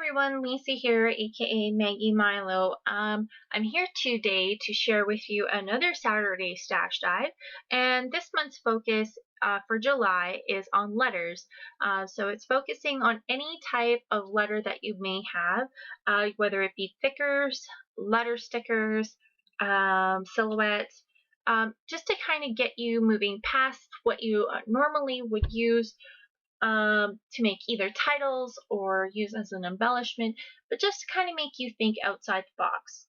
everyone, Lisa here, aka maggiemylow. I'm here today to share with you another Saturday Stash Dive, and this month's focus for July is on letters. So it's focusing on any type of letter that you may have, whether it be thickers, letter stickers, silhouettes, just to kind of get you moving past what you normally would use to make either titles or use as an embellishment, but just to kind of make you think outside the box.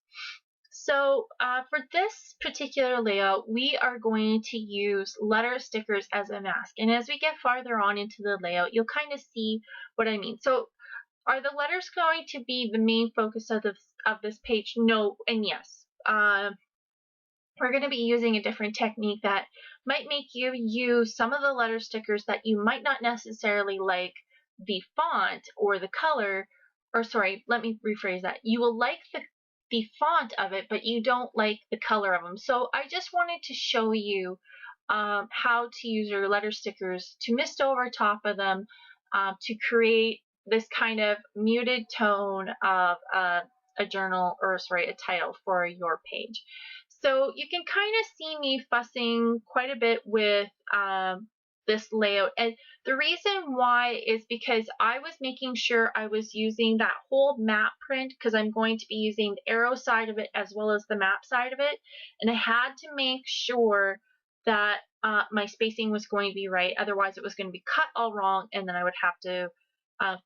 So for this particular layout, we are going to use letter stickers as a mask. And as we get farther on into the layout, you'll kind of see what I mean. So are the letters going to be the main focus of this page? No and yes. We're going to be using a different technique that might make you use some of the letter stickers that you might not necessarily like the font or the color, or sorry, let me rephrase that. You will like the font of it, but you don't like the color of them. So I just wanted to show you how to use your letter stickers to mist over top of them to create this kind of muted tone of a journal, or sorry, a title for your page. So you can kind of see me fussing quite a bit with this layout, and the reason why is because I was making sure I was using that whole map print, because I'm going to be using the arrow side of it as well as the map side of it, and I had to make sure that my spacing was going to be right, otherwise it was going to be cut all wrong and then I would have to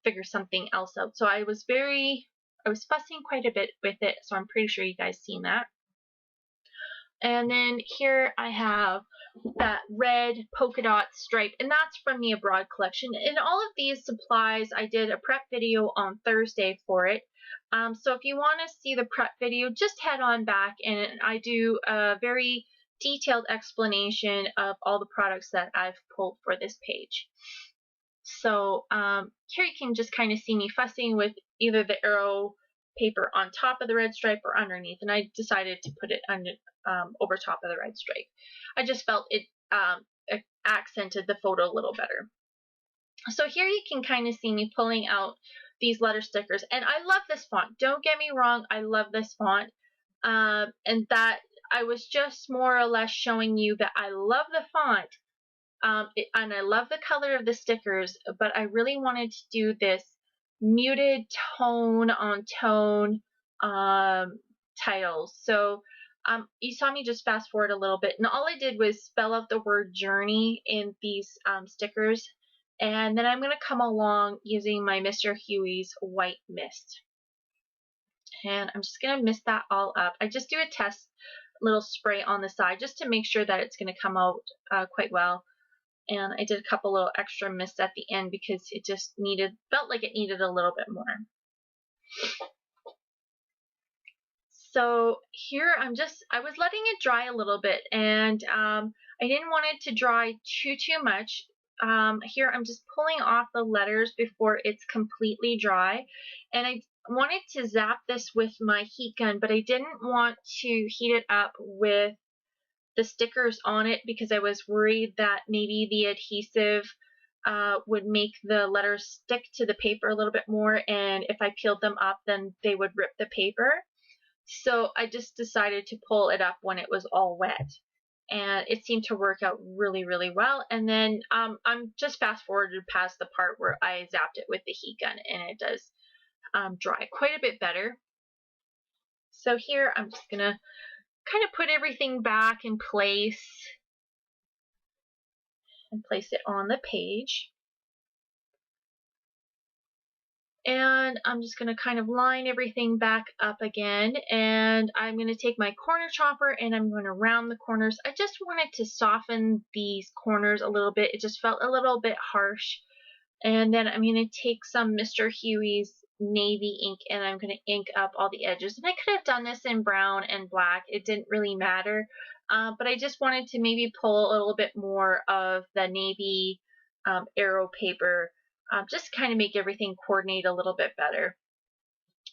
figure something else out. So I was fussing quite a bit with it, so I'm pretty sure you guys seen that. And then here I have that red polka dot stripe, and that's from the Abroad collection. And all of these supplies, I did a prep video on Thursday for it. So if you want to see the prep video, just head on back, and I do a very detailed explanation of all the products that I've pulled for this page. So here you can just kind of see me fussing with either the arrow paper on top of the red stripe or underneath, and I decided to put it over top of the red stripe. I just felt it accented the photo a little better. So here you can kind of see me pulling out these letter stickers, and I love this font. Don't get me wrong, I love this font, and that I was just more or less showing you that I love the font, and I love the color of the stickers, but I really wanted to do this muted tone on tone titles. So you saw me just fast forward a little bit, and all I did was spell out the word journey in these stickers, and then I'm going to come along using my Mr. Huey's white mist, and I'm just going to mist that all up. I just do a test little spray on the side just to make sure that it's going to come out quite well. And I did a couple little extra mists at the end because it just felt like it needed a little bit more. So here I was letting it dry a little bit, and I didn't want it to dry too much. Here I'm just pulling off the letters before it's completely dry, and I wanted to zap this with my heat gun, but I didn't want to heat it up with the stickers on it because I was worried that maybe the adhesive would make the letters stick to the paper a little bit more, and if I peeled them up then they would rip the paper. So I just decided to pull it up when it was all wet, and it seemed to work out really well. And then I'm just fast forwarded past the part where I zapped it with the heat gun, and it does dry quite a bit better. So here I'm just gonna kind of put everything back in place and place it on the page. And I'm just going to kind of line everything back up again, and I'm going to take my corner chopper and I'm going to round the corners. I just wanted to soften these corners a little bit. It just felt a little bit harsh. And then I'm going to take some Mr. Huey's navy ink, and I'm going to ink up all the edges. And I could have done this in brown and black. It didn't really matter. But I just wanted to maybe pull a little bit more of the navy arrow paper, just kind of make everything coordinate a little bit better.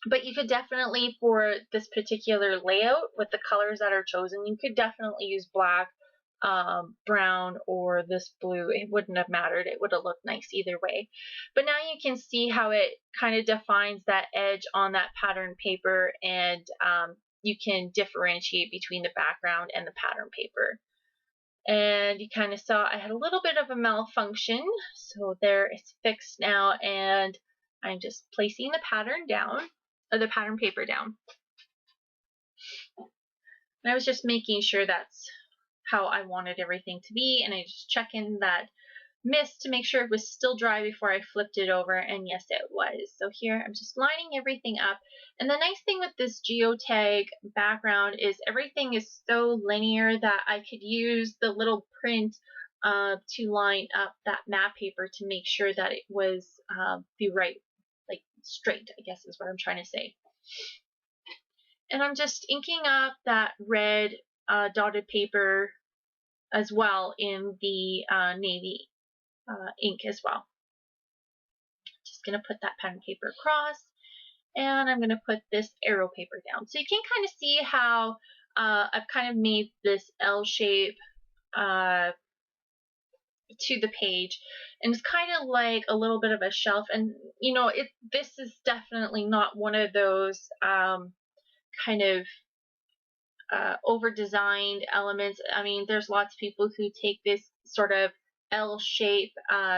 But you could definitely, for this particular layout with the colors that are chosen, you could definitely use black brown or this blue, it wouldn't have mattered. It would have looked nice either way. But now you can see how it kind of defines that edge on that pattern paper, and you can differentiate between the background and the pattern paper. And you kind of saw I had a little bit of a malfunction, so there it's fixed now, and I'm just placing the pattern down, or the pattern paper down. And I was just making sure that's how I wanted everything to be, and I just check in that mist to make sure it was still dry before I flipped it over, and yes, it was. So here I'm just lining everything up, and the nice thing with this geotag background is everything is so linear that I could use the little print to line up that map paper to make sure that it was the right, like straight, I guess is what I'm trying to say. And I'm just inking up that red dotted paper as well in the navy ink as well. Just going to put that pen paper across, and I'm going to put this arrow paper down. So you can kind of see how I've kind of made this L shape to the page, and it's kind of like a little bit of a shelf. And you know, this is definitely not one of those kind of over-designed elements. I mean, there's lots of people who take this sort of L-shape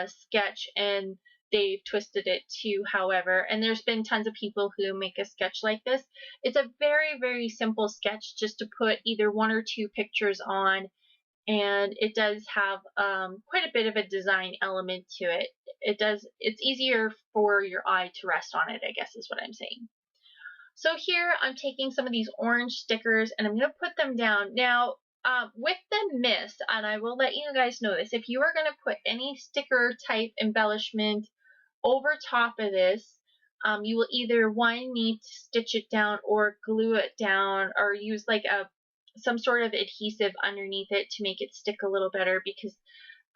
sketch and they've twisted it to however, and there's been tons of people who make a sketch like this. It's a very, very simple sketch just to put either one or two pictures on, and it does have quite a bit of a design element to it. It's easier for your eye to rest on it, I guess is what I'm saying. So here I'm taking some of these orange stickers and I'm going to put them down. Now with the mist, and I will let you guys know this, if you are going to put any sticker type embellishment over top of this, you will either need to stitch it down or glue it down, or use like some sort of adhesive underneath it to make it stick a little better, because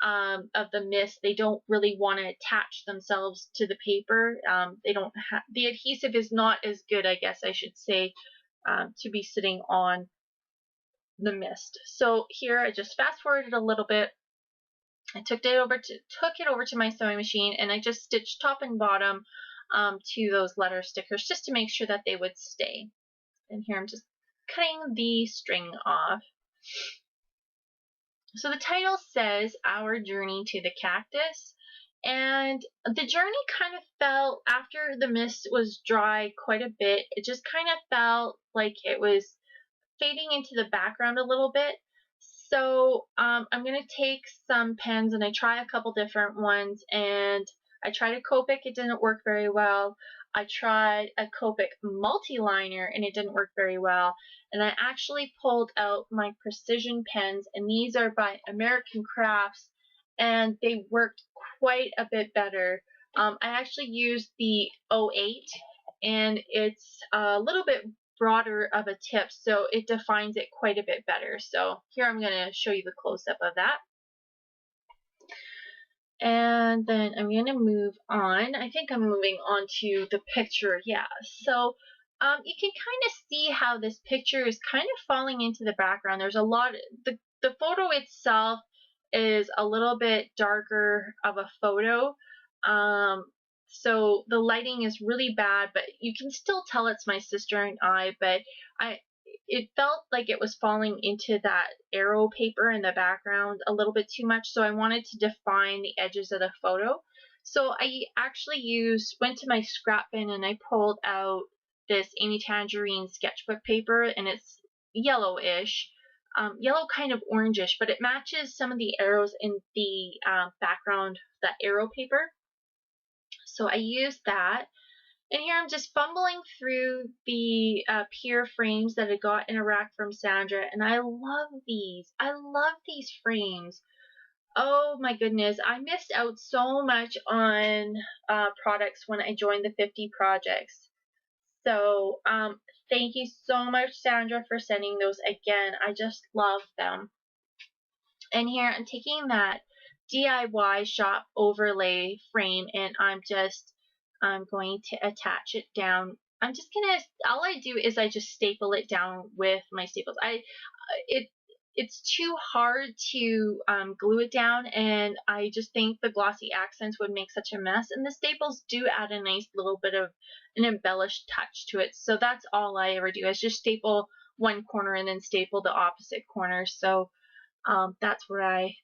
of the mist, they don't really want to attach themselves to the paper. They don't have, the adhesive is not as good, I guess I should say, to be sitting on the mist. So here I just fast forwarded a little bit. I took it over to my sewing machine, and I just stitched top and bottom to those letter stickers just to make sure that they would stay. And here I'm just cutting the string off. So the title says Our Journey to the Cactus, and the journey kind of felt, after the mist was dry quite a bit, it just kind of felt like it was fading into the background a little bit. So I'm going to take some pens, and I try a couple different ones, and I tried a Copic, it didn't work very well. I tried a Copic multi-liner and it didn't work very well. And I actually pulled out my precision pens, and these are by American Crafts, and they worked quite a bit better. I actually used the 08, and it's a little bit broader of a tip, so it defines it quite a bit better. So here I'm going to show you the close-up of that. And then I'm going to move on. I think I'm moving on to the picture. Yeah, so you can kind of see how this picture is kind of falling into the background. There's a lot, the photo itself is a little bit darker of a photo. So the lighting is really bad, but you can still tell it's my sister and I, but it felt like it was falling into that arrow paper in the background a little bit too much, so I wanted to define the edges of the photo. So I actually went to my scrap bin and I pulled out this Amy Tangerine sketchbook paper, and it's yellowish, yellow kind of orangish, but it matches some of the arrows in the background, that arrow paper. So I used that. And here I'm just fumbling through the pier frames that I got in a rack from Sandra, and I love these. I love these frames. Oh my goodness, I missed out so much on products when I joined the 50 projects. So thank you so much, Sandra, for sending those again. I just love them. And here I'm taking that DIY shop overlay frame, and I'm going to attach it down. I'm just gonna, all I do is I just staple it down with my staples. it's too hard to glue it down, and I just think the glossy accents would make such a mess, and the staples do add a nice little bit of an embellished touch to it. So that's all I ever do, is just staple one corner and then staple the opposite corner. So that's what I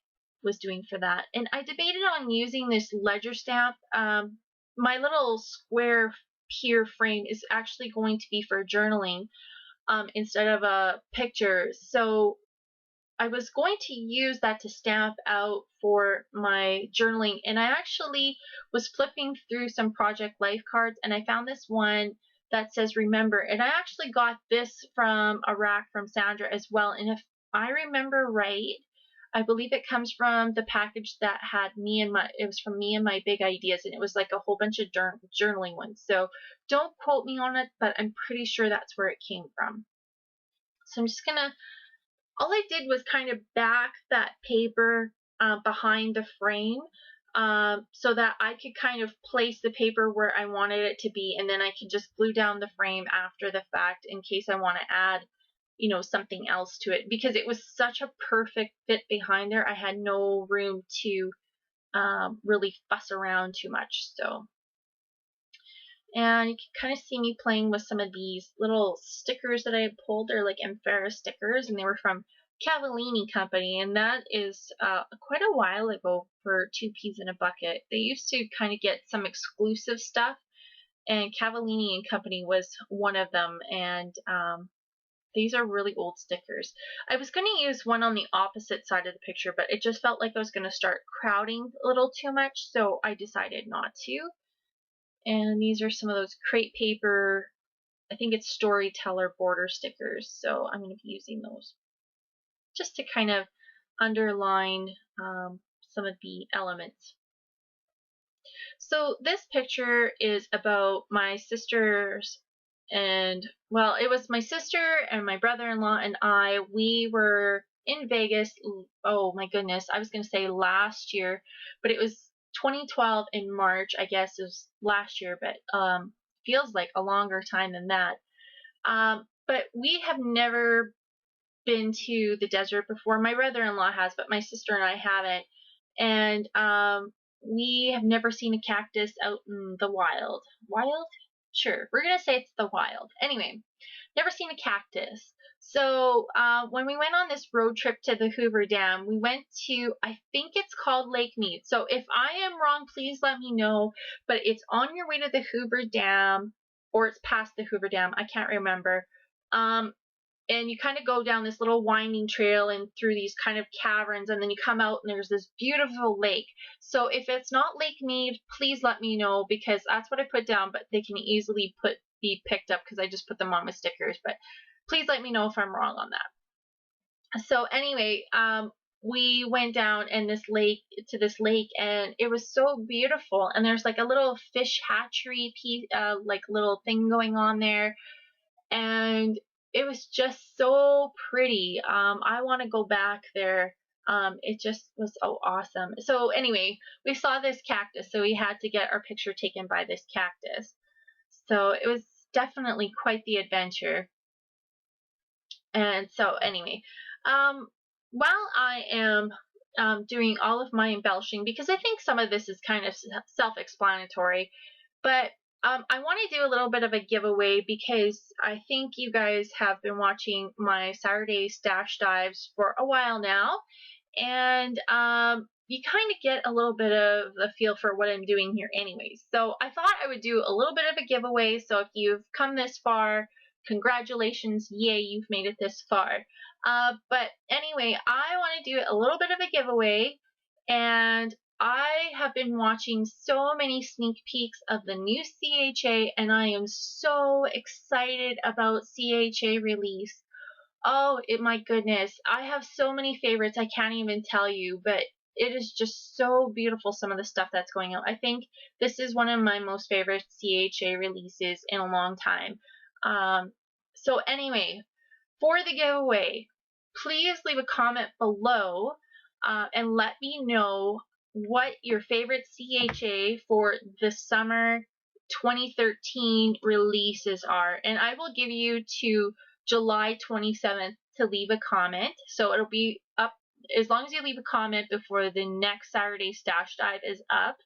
was doing for that. And I debated on using this ledger stamp. My little square pier frame is actually going to be for journaling instead of a picture. So I was going to use that to stamp out for my journaling, and I actually was flipping through some Project Life cards, and I found this one that says remember, and I actually got this from a rack from Sandra as well, and if I remember right, I believe it comes from the package that had it was from me and my big ideas, and it was like a whole bunch of journaling ones. So don't quote me on it, but I'm pretty sure that's where it came from. So I'm just gonna, all I did was kind of back that paper behind the frame so that I could kind of place the paper where I wanted it to be, and then I could just glue down the frame after the fact in case I want to add, you know, something else to it, because it was such a perfect fit behind there. I had no room to really fuss around too much. So, and you can kind of see me playing with some of these little stickers that I had pulled. They're like Emphara stickers, and they were from Cavallini Company, and that is quite a while ago for 2 peas in a bucket. They used to kind of get some exclusive stuff, and Cavallini and Company was one of them, and these are really old stickers. I was going to use one on the opposite side of the picture, but it just felt like I was going to start crowding a little too much, so I decided not to. And these are some of those crepe paper, I think it's storyteller border stickers, so I'm going to be using those just to kind of underline some of the elements. So this picture is about my sisters, and well, it was my sister and my brother-in-law and I. We were in Vegas, oh my goodness, I was going to say last year, but it was 2012 in March. I guess it was last year, but feels like a longer time than that. But we have never been to the desert before. My brother-in-law has, but my sister and I haven't. And we have never seen a cactus out in the wild. Wild? Sure, we're gonna say it's the wild. Anyway, never seen a cactus. So when we went on this road trip to the Hoover Dam, we went to, I think it's called Lake Mead. So if I am wrong, please let me know. But it's on your way to the Hoover Dam, or it's past the Hoover Dam. I can't remember. And you kind of go down this little winding trail and through these kind of caverns, and then you come out and there's this beautiful lake. So if it's not Lake Mead, please let me know, because that's what I put down, but they can easily be picked up because I just put them on with stickers. But please let me know if I'm wrong on that. So anyway, we went down to this lake, and it was so beautiful. And there's like a little fish hatchery piece, like little thing going on there, and it was just so pretty. I want to go back there. It just was so awesome. So anyway, we saw this cactus, so we had to get our picture taken by this cactus. So it was definitely quite the adventure. And so anyway, while I am doing all of my embellishing, because I think some of this is kind of self-explanatory, but I want to do a little bit of a giveaway, because I think you guys have been watching my Saturday stash dives for a while now, and you kind of get a little bit of the feel for what I'm doing here anyways. So I thought I would do a little bit of a giveaway. So if you've come this far, congratulations, yay, you've made it this far. But anyway, I want to do a little bit of a giveaway, and I have been watching so many sneak peeks of the new CHA, and I am so excited about CHA release. Oh, my goodness. I have so many favorites, I can't even tell you, but it is just so beautiful, some of the stuff that's going out. I think this is one of my most favorite CHA releases in a long time. So anyway, for the giveaway, please leave a comment below and let me know what your favorite CHA for the summer 2013 releases are, and I will give you to July 27th to leave a comment. So it'll be up as long as you leave a comment before the next Saturday Stash Dive is up.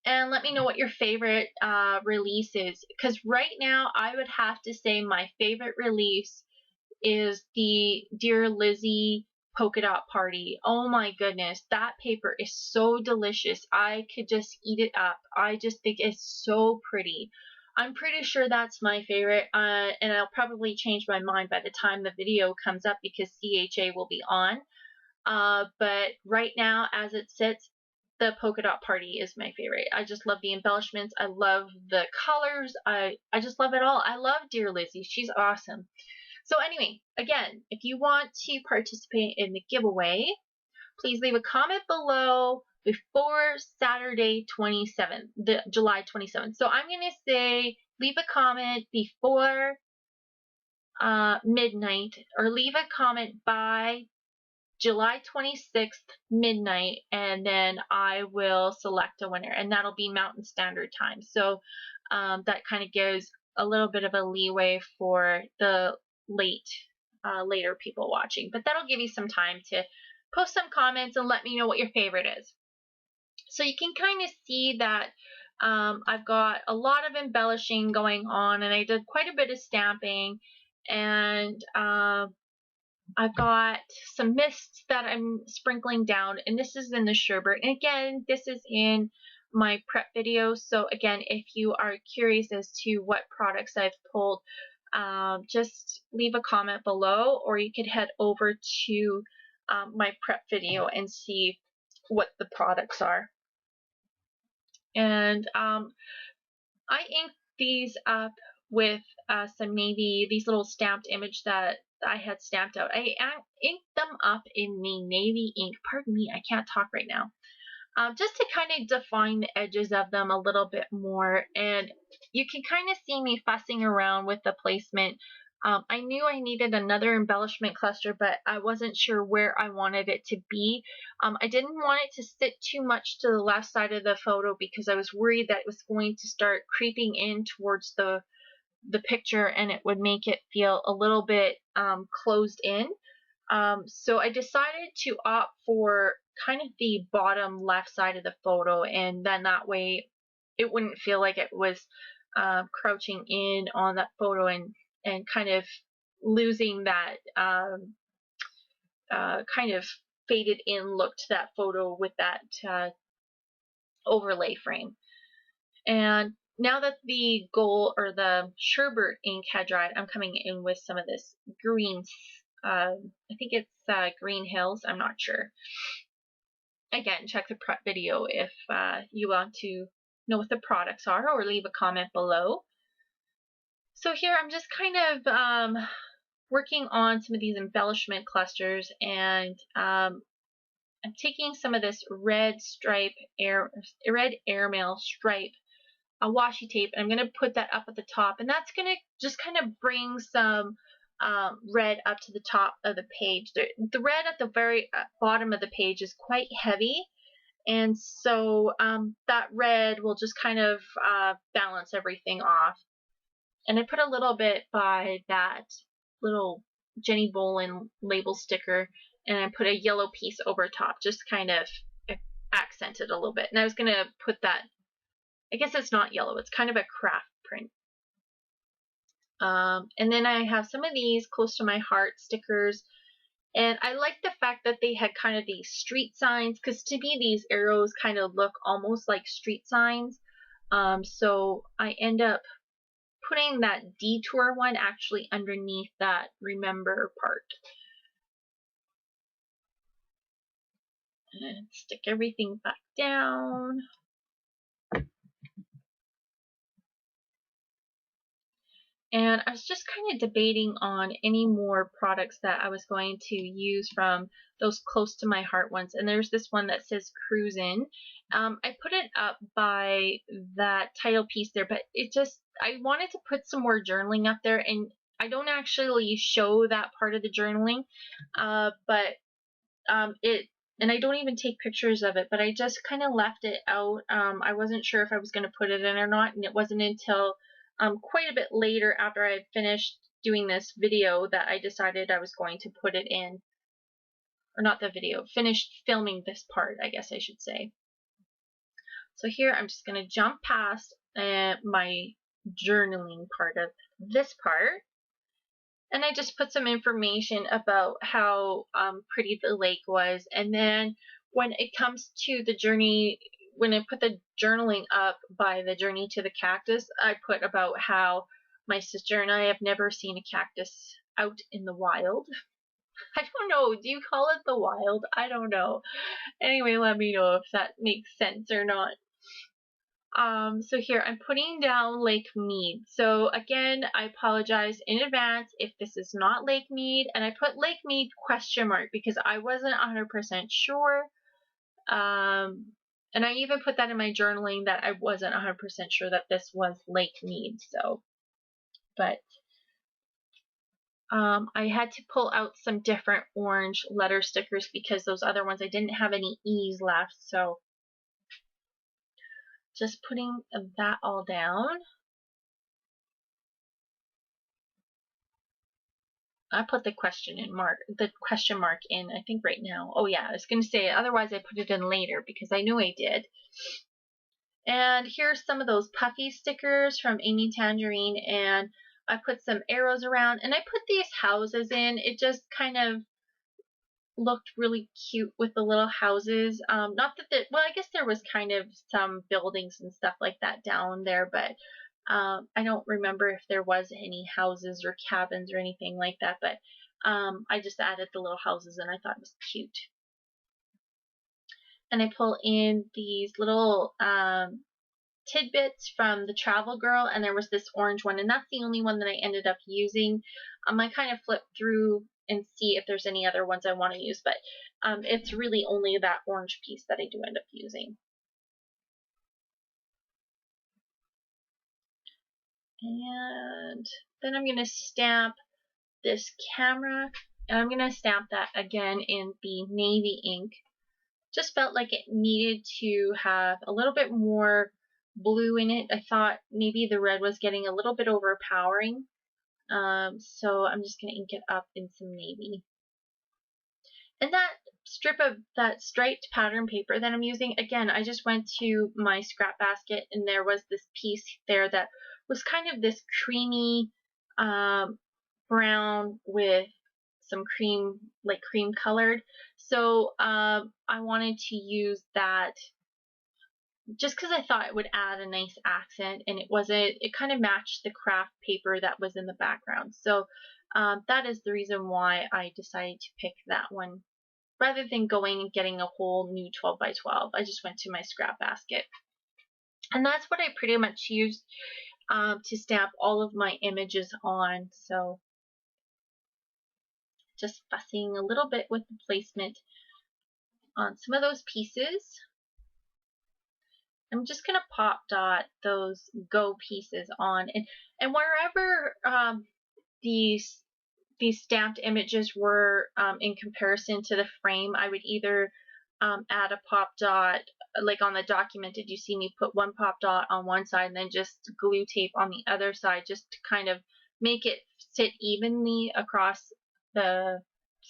And let me know what your favorite release is. Because right now, I would have to say my favorite release is the Dear Lizzie polka dot party. Oh my goodness, that paper is so delicious. I could just eat it up. I just think it's so pretty. I'm pretty sure that's my favorite, and I'll probably change my mind by the time the video comes up because CHA will be on. But right now, as it sits, the polka dot party is my favorite. I just love the embellishments. I love the colors. I just love it all. I love Dear Lizzie. She's awesome. So anyway, again, if you want to participate in the giveaway, please leave a comment below before Saturday 27th, July 27th. So I'm going to say leave a comment before midnight, or leave a comment by July 26th midnight, and then I will select a winner, and that'll be Mountain Standard Time. So that kind of gives a little bit of a leeway for the later people watching, but that'll give you some time to post some comments and let me know what your favorite is. So you can kind of see that I've got a lot of embellishing going on, and I did quite a bit of stamping, and I've got some mists that I'm sprinkling down, and this is in the sherbet. And again, this is in my prep video. So again, if you are curious as to what products I've pulled, just leave a comment below, or you could head over to my prep video and see what the products are. And I inked these up with some navy, these little stamped image that I had stamped out. I inked them up in the navy ink. Pardon me, I can't talk right now. Just to kind of define the edges of them a little bit more. And you can kind of see me fussing around with the placement. I knew I needed another embellishment cluster, but I wasn't sure where I wanted it to be. I didn't want it to sit too much to the left side of the photo because I was worried that it was going to start creeping in towards the picture, and it would make it feel a little bit closed in. So I decided to opt for kind of the bottom left side of the photo, and then that way it wouldn't feel like it was crouching in on that photo and kind of losing that kind of faded in look to that photo with that overlay frame. And now that the gold or the sherbet ink had dried, I'm coming in with some of this green. I think it's Green Hills. I'm not sure. Again, check the prep video if you want to know what the products are, or leave a comment below. So here I'm just kind of working on some of these embellishment clusters, and I'm taking some of this red airmail stripe washi tape, and I'm going to put that up at the top, and that's going to just kind of bring some red up to the top of the page. The red at the very bottom of the page is quite heavy, and so that red will just kind of balance everything off. And I put a little bit by that little Jenny Bolin label sticker, and I put a yellow piece over top, just kind of accent it a little bit. And I was going to put that, I guess it's not yellow, it's kind of a craft print. And then I have some of these close to my heart stickers, and I like the fact that they had kind of these street signs, because to me these arrows kind of look almost like street signs. So I end up putting that detour one actually underneath that remember part. And stick everything back down. And I was just kind of debating on any more products that I was going to use from those close to my heart ones. And there's this one that says Cruisin'. I put it up by that title piece there, but I wanted to put some more journaling up there, and I don't actually show that part of the journaling, and I don't even take pictures of it, but I just kind of left it out. I wasn't sure if I was going to put it in or not, and it wasn't until quite a bit later, after I had finished doing this video that I decided I was going to put it in, or not the video, finished filming this part, I guess I should say. So here I'm just going to jump past my journaling part of this part, and I just put some information about how pretty the lake was. And then when it comes to the journey, when I put the journaling up by the journey to the cactus, I put about how my sister and I have never seen a cactus out in the wild. I don't know, do you call it the wild? I don't know. Anyway, let me know if that makes sense or not. So here I'm putting down Lake Mead. So again, I apologize in advance if this is not Lake Mead, and I put Lake Mead question mark because I wasn't 100% sure. And I even put that in my journaling that I wasn't 100% sure that this was Lake Mead. So, but I had to pull out some different orange letter stickers because those other ones I didn't have any E's left. So just putting that all down. I put the question mark in, I think right now. Oh yeah, I was going to say, otherwise I put it in later because I knew I did. And here's some of those puffy stickers from Amy Tangerine, and I put some arrows around, and I put these houses in. It just kind of looked really cute with the little houses. Not that well, I guess there was kind of some buildings and stuff like that down there, but I don't remember if there was any houses or cabins or anything like that, but I just added the little houses and I thought it was cute. And I pull in these little tidbits from the Travel Girl, and there was this orange one, and that's the only one that I ended up using. I kind of flip through and see if there's any other ones I want to use, but it's really only that orange piece that I do end up using. And then I'm going to stamp this camera, and I'm going to stamp that again in the navy ink. Just felt like it needed to have a little bit more blue in it. I thought maybe the red was getting a little bit overpowering. So I'm just going to ink it up in some navy. And that strip of that striped pattern paper that I'm using, again, I just went to my scrap basket and there was this piece there that was kind of this creamy brown with some cream, like cream colored. So I wanted to use that just because I thought it would add a nice accent, and it kind of matched the craft paper that was in the background. So that is the reason why I decided to pick that one. Rather than going and getting a whole new 12 by 12, I just went to my scrap basket. And that's what I pretty much used to stamp all of my images on. So just fussing a little bit with the placement on some of those pieces. I'm just going to pop dot those go pieces on, and wherever these stamped images were in comparison to the frame, I would either add a pop dot, like on the document, did you see me put one pop dot on one side and then just glue tape on the other side just to kind of make it sit evenly across the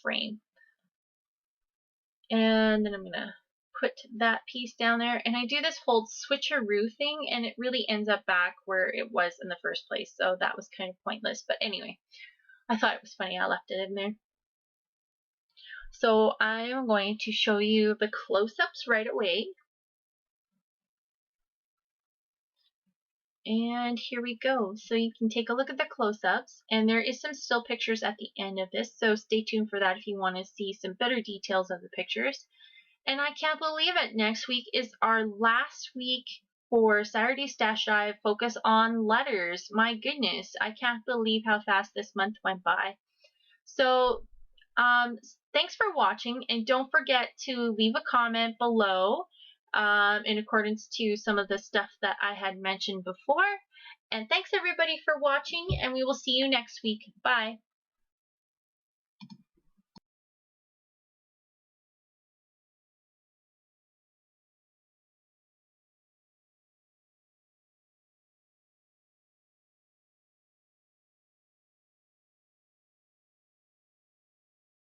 frame. And then I'm going to put that piece down there, and I do this whole switcheroo thing, and it really ends up back where it was in the first place, so that was kind of pointless. But anyway, I thought it was funny, I left it in there. So I'm going to show you the close-ups right away. And here we go. So you can take a look at the close-ups, and there is some still pictures at the end of this, so stay tuned for that if you want to see some better details of the pictures. And I can't believe it, next week is our last week for Saturday Stash Drive, focus on letters. My goodness, I can't believe how fast this month went by. So thanks for watching, and don't forget to leave a comment below in accordance to some of the stuff that I had mentioned before. And thanks everybody for watching, and we will see you next week. Bye.